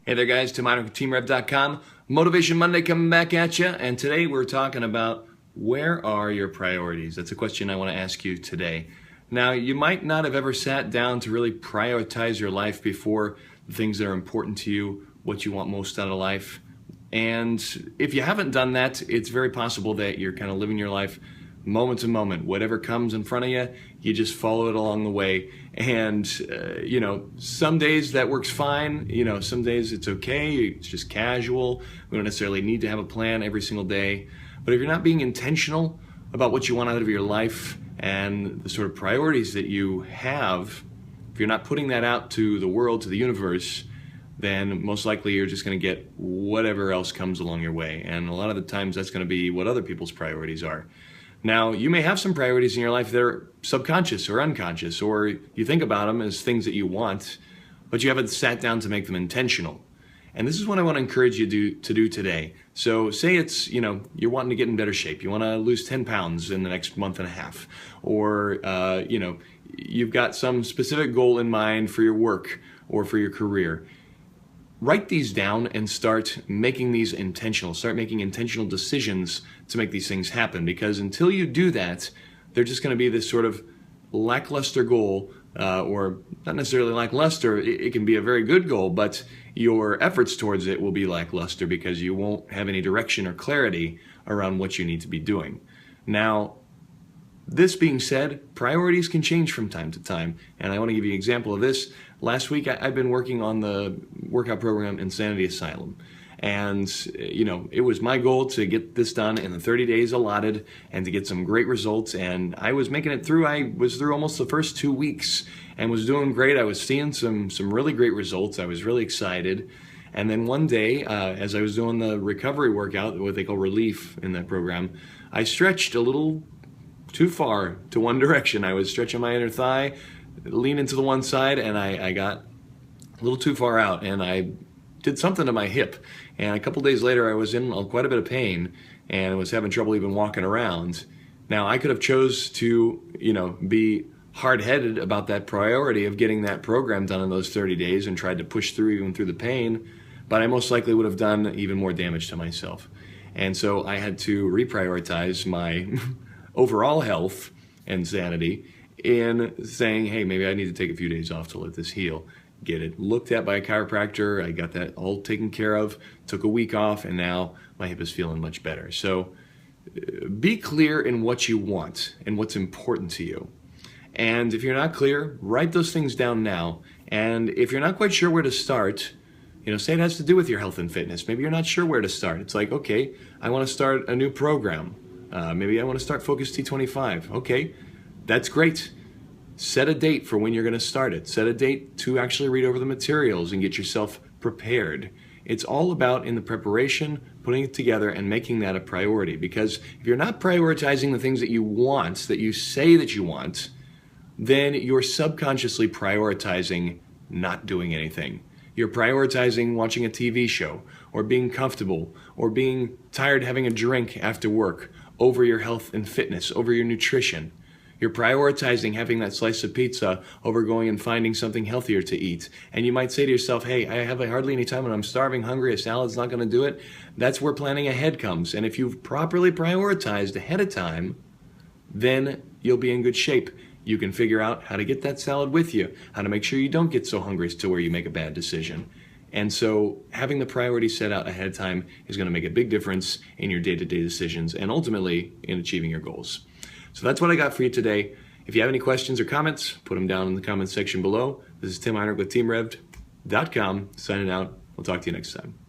Hey there guys, Tim Heinrich with TeamRev.com. Motivation Monday coming back at you, and today we're talking about where are your priorities? That's a question I want to ask you today. Now, you might not have ever sat down to really prioritize your life before, the things that are important to you, what you want most out of life. And if you haven't done that, it's very possible that you're kind of living your life moment to moment. Whatever comes in front of you, you just follow it along the way. And, some days that works fine. Some days it's okay. It's just casual. We don't necessarily need to have a plan every single day. But if you're not being intentional about what you want out of your life and the sort of priorities that you have, if you're not putting that out to the world, to the universe, then most likely you're just going to get whatever else comes along your way. And a lot of the times that's going to be what other people's priorities are. Now, you may have some priorities in your life that are subconscious or unconscious, or you think about them as things that you want, but you haven't sat down to make them intentional. And this is what I want to encourage you to do today. So say it's, you're wanting to get in better shape. You want to lose 10 pounds in the next month and a half. Or, you've got some specific goal in mind for your work or for your career. Write these down and start making these intentional. Start making intentional decisions to make these things happen. Because until you do that, they're just going to be this sort of lackluster goal, or not necessarily lackluster. It can be a very good goal, but your efforts towards it will be lackluster because you won't have any direction or clarity around what you need to be doing. Now, this being said, priorities can change from time to time, and I want to give you an example of this. Last week, I've been working on the workout program Insanity Asylum, and it was my goal to get this done in the 30 days allotted and to get some great results, and I was making it through. I was through almost the first 2 weeks and was doing great. I was seeing some really great results. I was really excited, and then one day, as I was doing the recovery workout, what they call relief in that program, I stretched a little too far to one direction. I was stretching my inner thigh, leaning to the one side, and I got a little too far out, and I did something to my hip. And a couple days later, I was in quite a bit of pain and was having trouble even walking around. Now, I could have chose to, be hard-headed about that priority of getting that program done in those 30 days and tried to push through even through the pain, but I most likely would have done even more damage to myself. And so I had to reprioritize my overall health and sanity in saying, hey, maybe I need to take a few days off to let this heal. Get it looked at by a chiropractor. I got that all taken care of, took a week off, and now my hip is feeling much better. So be clear in what you want and what's important to you. And if you're not clear, write those things down now. And if you're not quite sure where to start, say it has to do with your health and fitness. Maybe you're not sure where to start. It's like, okay, I want to start a new program. Maybe I want to start Focus T25. Okay, that's great. Set a date for when you're going to start it. Set a date to actually read over the materials and get yourself prepared. It's all about in the preparation, putting it together and making that a priority. Because if you're not prioritizing the things that you want, that you say that you want, then you're subconsciously prioritizing not doing anything. You're prioritizing watching a TV show or being comfortable or being tired having a drink after work over your health and fitness, over your nutrition. You're prioritizing having that slice of pizza over going and finding something healthier to eat. And you might say to yourself, hey, I have hardly any time when I'm starving, hungry, a salad's not going to do it. That's where planning ahead comes. And if you've properly prioritized ahead of time, then you'll be in good shape. You can figure out how to get that salad with you, how to make sure you don't get so hungry to where you make a bad decision. And so having the priorities set out ahead of time is going to make a big difference in your day-to-day decisions and ultimately in achieving your goals. So that's what I got for you today. If you have any questions or comments, put them down in the comments section below. This is Tim Heinrich with TeamRev.com signing out. We'll talk to you next time.